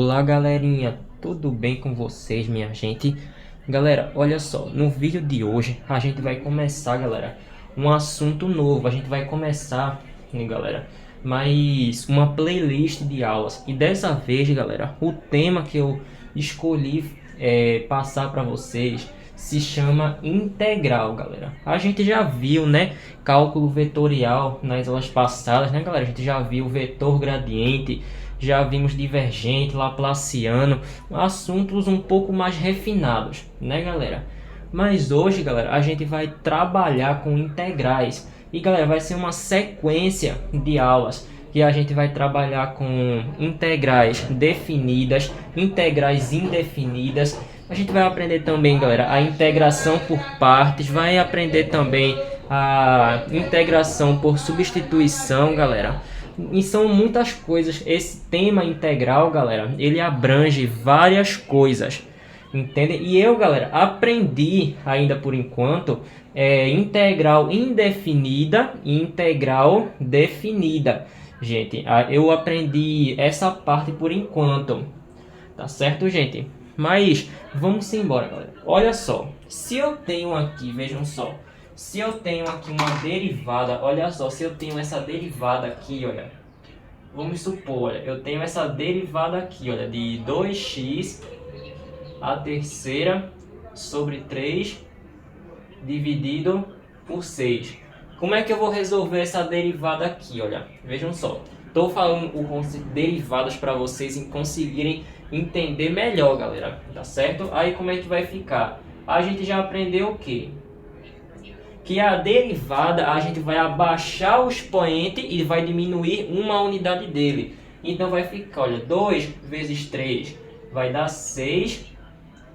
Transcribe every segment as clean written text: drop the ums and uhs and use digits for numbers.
Olá galerinha, tudo bem com vocês, minha gente? Galera, olha só, no vídeo de hoje a gente vai começar, galera, um assunto novo. A gente vai começar, né, galera, mais uma playlist de aulas. E dessa vez, galera, o tema que eu escolhi passar para vocês se chama integral, galera. A gente já viu, né, cálculo vetorial nas aulas passadas, né, galera? A gente já viu vetor gradiente, já vimos divergente, laplaciano, assuntos um pouco mais refinados, né, galera? Mas hoje, galera, a gente vai trabalhar com integrais. E, galera, vai ser uma sequência de aulas que a gente vai trabalhar com integrais definidas, integrais indefinidas. A gente vai aprender também, galera, a integração por partes, vai aprender também a integração por substituição, galera. E são muitas coisas. Esse tema integral, galera, ele abrange várias coisas, entende? E eu, galera, aprendi ainda por enquanto integral indefinida e integral definida. Gente, eu aprendi essa parte por enquanto, tá certo, gente? Mas vamos embora, galera. Olha só, se eu tenho aqui, vejam só, se eu tenho aqui uma derivada, olha só, se eu tenho essa derivada aqui, olha, vamos supor, olha, eu tenho essa derivada aqui, olha, de 2x a terceira sobre 3 dividido por 6. Como é que eu vou resolver essa derivada aqui, olha? Vejam só, estou falando o conceito de derivadas para vocês conseguirem entender melhor, galera, tá certo? Aí como é que vai ficar? A gente já aprendeu o quê? Que a derivada a gente vai abaixar o expoente e vai diminuir uma unidade dele. Então vai ficar, olha, 2 vezes 3 vai dar 6.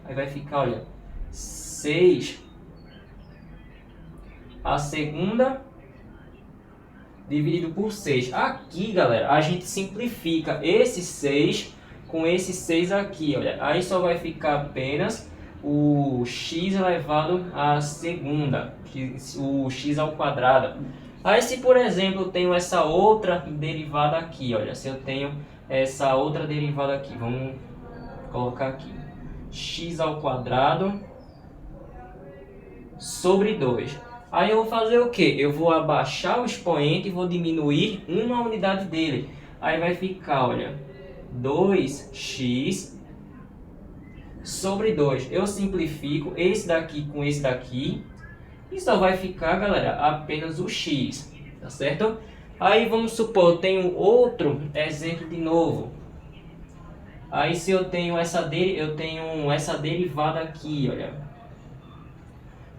Aí vai ficar, olha, 6 a segunda dividido por 6. Aqui, galera, a gente simplifica esse 6 com esse 6 aqui, olha. Aí só vai ficar apenas o x elevado à segunda, o x ao quadrado. Aí se, por exemplo, eu tenho essa outra derivada aqui, olha, se eu tenho essa outra derivada aqui, vamos colocar aqui, x ao quadrado sobre 2. Aí eu vou fazer o que? Eu vou abaixar o expoente e vou diminuir uma unidade dele. Aí vai ficar, olha, 2x sobre 2. Eu simplifico esse daqui com esse daqui e só vai ficar, galera, apenas o x, tá certo? Aí vamos supor, eu tenho outro exemplo de novo. Aí se eu tenho essa derivada aqui, olha,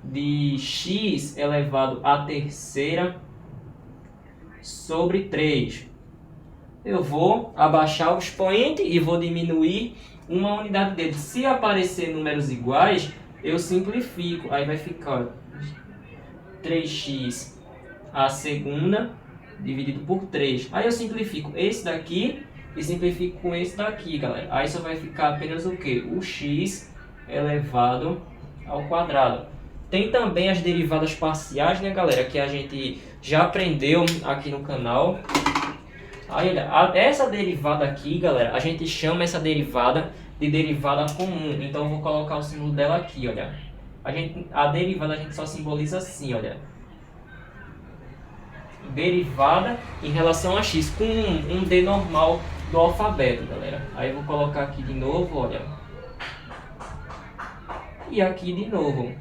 de x elevado à terceira sobre 3. Eu vou abaixar o expoente e vou diminuir uma unidade dele. Se aparecer números iguais, eu simplifico. Aí vai ficar 3x à segunda dividido por 3. Aí eu simplifico esse daqui e simplifico com esse daqui, galera. Aí só vai ficar apenas o que? O x elevado ao quadrado. Tem também as derivadas parciais, né, galera, que a gente já aprendeu aqui no canal. Aí, olha, essa derivada aqui, galera, a gente chama essa derivada de derivada comum. Então, eu vou colocar o símbolo dela aqui, olha. A derivada a gente só simboliza assim, olha. Derivada em relação a x, com um D normal do alfabeto, galera. Aí eu vou colocar aqui de novo, olha. E aqui de novo.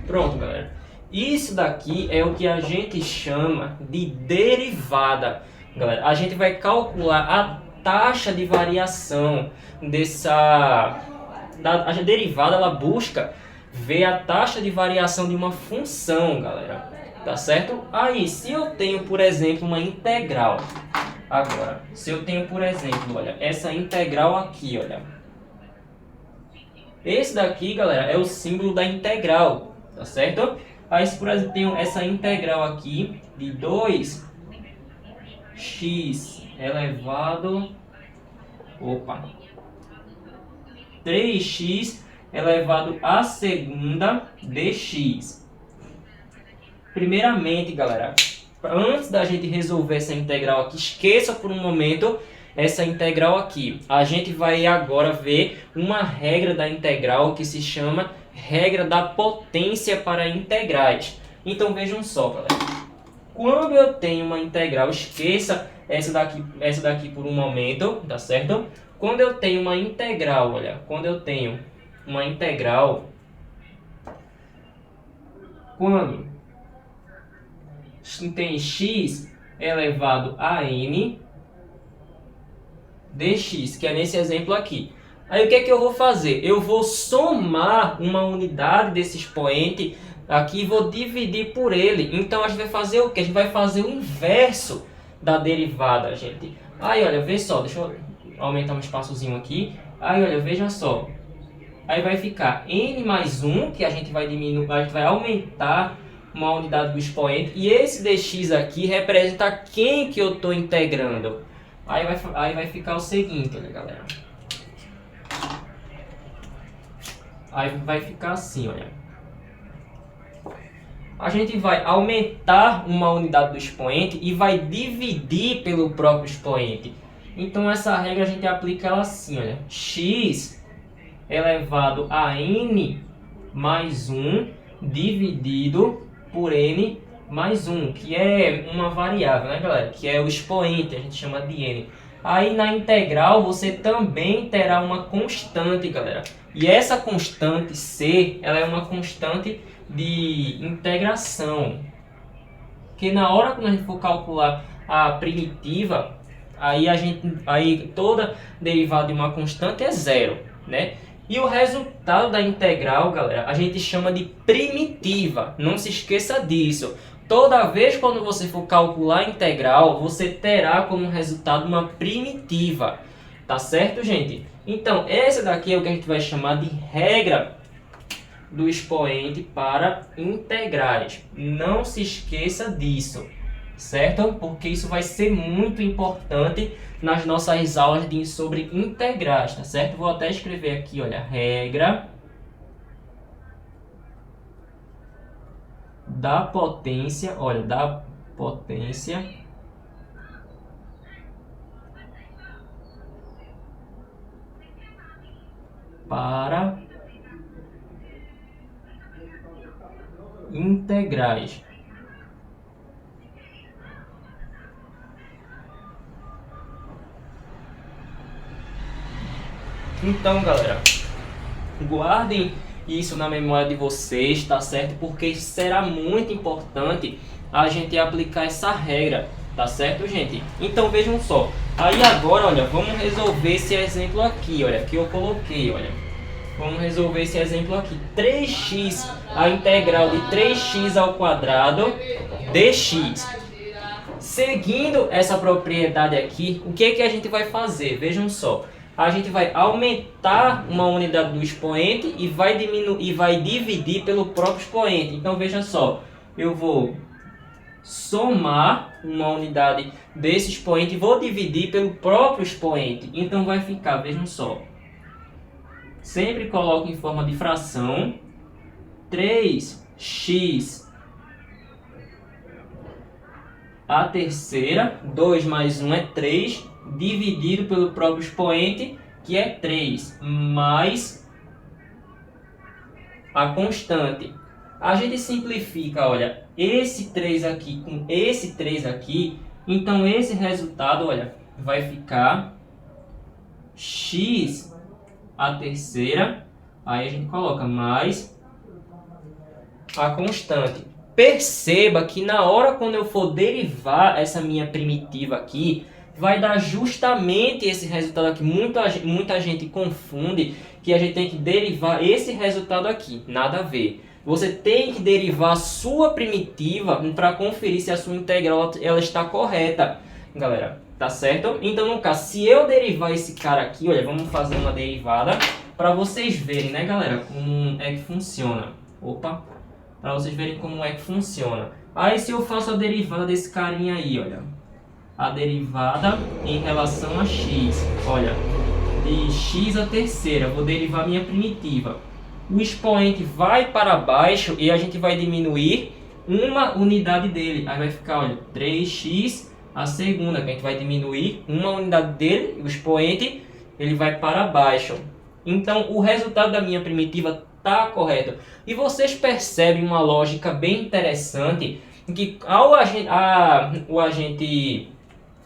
Pronto, galera. Isso daqui é o que a gente chama de derivada. Galera, a gente vai calcular a taxa de variação dessa... A derivada, ela busca ver a taxa de variação de uma função, galera. Tá certo? Aí, se eu tenho, por exemplo, uma integral. Agora, se eu tenho, por exemplo, olha, essa integral aqui, olha. Esse daqui, galera, é o símbolo da integral. Tá certo? Aí, se por exemplo, tenho essa integral aqui de 2x elevado... 3x elevado à segunda dx. Primeiramente, galera, antes da gente resolver essa integral aqui, esqueça por um momento essa integral aqui. A gente vai agora ver uma regra da integral que se chama regra da potência para integrais. Então vejam só, galera. Quando eu tenho uma integral, esqueça essa daqui por um momento, tá certo? Quando eu tenho uma integral, olha, quando eu tenho uma integral, quando tem x elevado a n dx, que é nesse exemplo aqui. Aí o que é que eu vou fazer? Eu vou somar uma unidade desse expoente aqui e vou dividir por ele. Então a gente vai fazer o quê? A gente vai fazer o inverso da derivada, gente. Aí olha, vê só, deixa eu aumentar um espaçozinho aqui. Aí olha, veja só. Aí vai ficar n mais 1, que a gente vai diminuir, a gente vai aumentar uma unidade do expoente. E esse dx aqui representa quem que eu estou integrando. Aí vai ficar o seguinte, olha, galera. Aí vai ficar assim, olha. A gente vai aumentar uma unidade do expoente e vai dividir pelo próprio expoente. Então essa regra a gente aplica ela assim, olha. X elevado a n mais 1 dividido por n mais 1, que é uma variável, né, galera? Que é o expoente, a gente chama de n. Aí na integral você também terá uma constante, galera. E essa constante C, ela é uma constante de integração. Que na hora que a gente for calcular a primitiva, aí toda derivada de uma constante é zero, né? E o resultado da integral, galera, a gente chama de primitiva. Não se esqueça disso. Toda vez quando você for calcular a integral, você terá como resultado uma primitiva. Tá certo, gente? Então, essa daqui é o que a gente vai chamar de regra do expoente para integrais. Não se esqueça disso, certo? Porque isso vai ser muito importante nas nossas aulas sobre integrais, tá certo? Vou até escrever aqui, olha, regra da potência, olha, da potência para integrais. Então, galera, guardem isso na memória de vocês, tá certo? Porque será muito importante a gente aplicar essa regra, tá certo, gente? Então vejam só. Aí agora, olha, vamos resolver esse exemplo aqui, olha, que eu coloquei, olha. Vamos resolver esse exemplo aqui. 3x, a integral de 3x ao quadrado dx. Seguindo essa propriedade aqui, o que é que a gente vai fazer? Vejam só. A gente vai aumentar uma unidade do expoente e vai dividir pelo próprio expoente. Então veja só, eu vou somar uma unidade desse expoente e vou dividir pelo próprio expoente. Então vai ficar, vejam só, sempre coloco em forma de fração, 3x a terceira, 2 mais 1 é 3, dividido pelo próprio expoente, que é 3, mais a constante. A gente simplifica, olha, esse 3 aqui com esse 3 aqui, então esse resultado, olha, vai ficar x a terceira, aí a gente coloca mais a constante. Perceba que na hora quando eu for derivar essa minha primitiva aqui, vai dar justamente esse resultado aqui. Muita gente confunde que a gente tem que derivar esse resultado aqui. Nada a ver. Você tem que derivar a sua primitiva para conferir se a sua integral ela está correta, galera. Tá certo? Então, no caso, se eu derivar esse cara aqui, olha, vamos fazer uma derivada para vocês verem, né, galera, como é que funciona. Opa! Para vocês verem como é que funciona. Aí, se eu faço a derivada desse carinha aí, olha, a derivada em relação a x, olha, de x a terceira, vou derivar minha primitiva. O expoente vai para baixo e a gente vai diminuir uma unidade dele. Aí vai ficar, olha, 3x a segunda, que a gente vai diminuir uma unidade dele, o expoente, ele vai para baixo. Então, o resultado da minha primitiva está correto. E vocês percebem uma lógica bem interessante, que ao a gente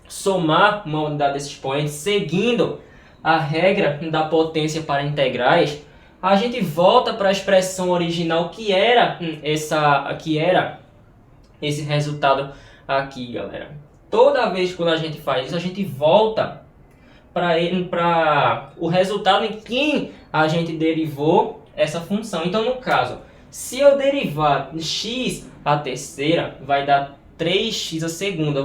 somar uma unidade desse expoente, seguindo a regra da potência para integrais, a gente volta para a expressão original que era esse resultado aqui, galera. Toda vez que a gente faz isso, a gente volta para o resultado em que a gente derivou essa função. Então, no caso, se eu derivar x a terceira, vai dar 3x a segunda.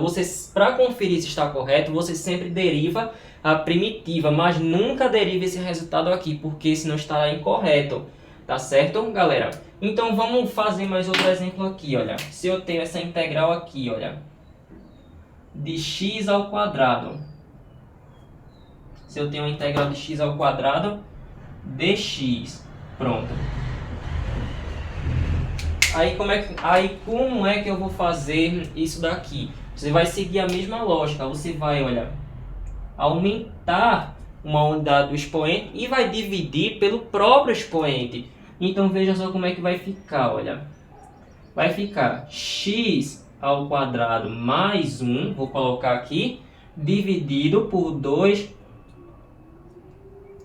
Para conferir se está correto, você sempre deriva a primitiva, mas nunca deriva esse resultado aqui, porque senão estará incorreto. Tá certo, galera? Então, vamos fazer mais outro exemplo aqui, olha. Se eu tenho essa integral aqui, olha, de x ao quadrado. Se eu tenho uma integral de x ao quadrado dx. Pronto. Aí como é que eu vou fazer isso daqui? Você vai seguir a mesma lógica. Você vai, olha, aumentar uma unidade do expoente e vai dividir pelo próprio expoente. Então veja só como é que vai ficar, olha. Vai ficar x ao quadrado mais 1, vou colocar aqui, dividido por 2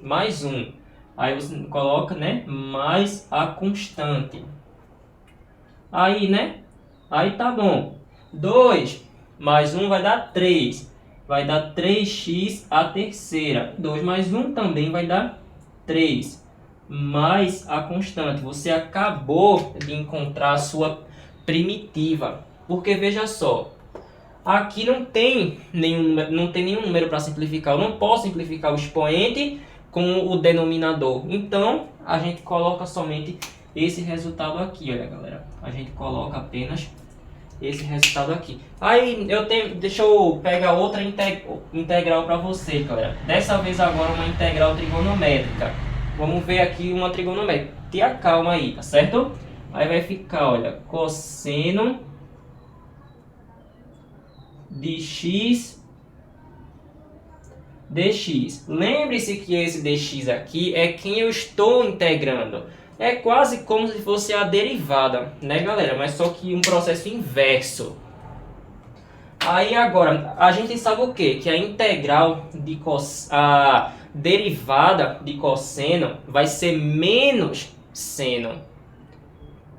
mais 1. Aí você coloca, né, mais a constante. Aí, né? Aí tá bom. 2 mais 1 vai dar 3. Vai dar 3x a terceira. 2 mais 1 também vai dar 3. Mais a constante. Você acabou de encontrar a sua primitiva. Porque veja só. Aqui não tem nenhum número para simplificar. Eu não posso simplificar o expoente com o denominador. Então, a gente coloca somente esse resultado aqui, olha, galera. A gente coloca apenas esse resultado aqui. Aí, deixa eu pegar outra integral para você, galera. Dessa vez agora uma integral trigonométrica. Vamos ver aqui uma trigonométrica. Tenha calma aí, tá certo? Aí vai ficar, olha, cosseno de x dx. Lembre-se que esse dx aqui é quem eu estou integrando. É quase como se fosse a derivada, né, galera? Mas só que um processo inverso. Aí agora, a gente sabe o quê? Que a integral de a derivada de cosseno vai ser menos seno.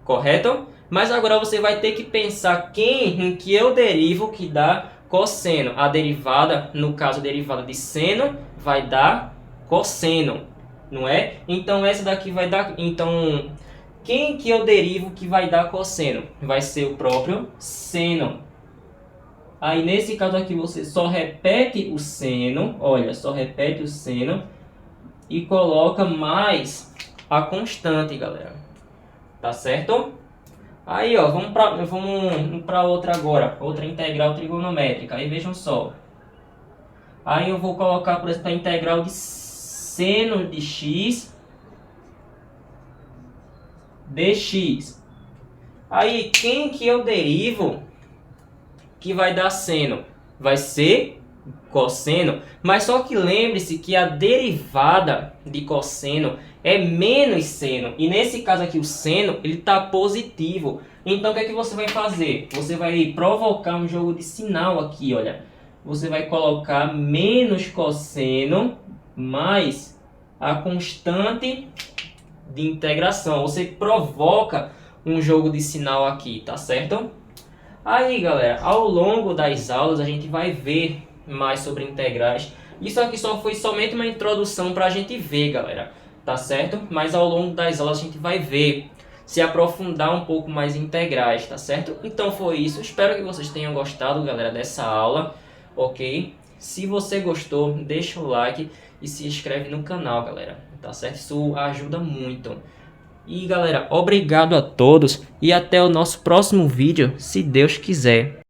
Correto? Mas agora você vai ter que pensar em que eu derivo que dá cosseno. A derivada, no caso a derivada de seno, vai dar cosseno, não é? Então essa daqui vai dar... Então, quem que eu derivo que vai dar cosseno? Vai ser o próprio seno. Aí nesse caso aqui você só repete o seno, olha, só repete o seno e coloca mais a constante, galera. Tá certo? Aí, ó, vamos para outra agora, outra integral trigonométrica. Aí vejam só. Aí eu vou colocar, por exemplo, a integral de seno de x dx. Aí, quem que eu derivo que vai dar seno? Vai ser cosseno. Mas só que lembre-se que a derivada de cosseno é menos seno. E nesse caso aqui o seno, ele está positivo. Então o que é que você vai fazer? Você vai provocar um jogo de sinal aqui, olha. Você vai colocar menos cosseno mais a constante de integração. Você provoca um jogo de sinal aqui, tá certo? Aí, galera, ao longo das aulas a gente vai ver mais sobre integrais. Isso aqui só foi somente uma introdução para a gente ver, galera. Tá certo? Mas ao longo das aulas a gente vai ver, se aprofundar um pouco mais em integrais, tá certo? Então foi isso. Espero que vocês tenham gostado, galera, dessa aula, ok? Se você gostou, deixa o like e se inscreve no canal, galera, tá certo? Isso ajuda muito. E, galera, obrigado a todos e até o nosso próximo vídeo, se Deus quiser.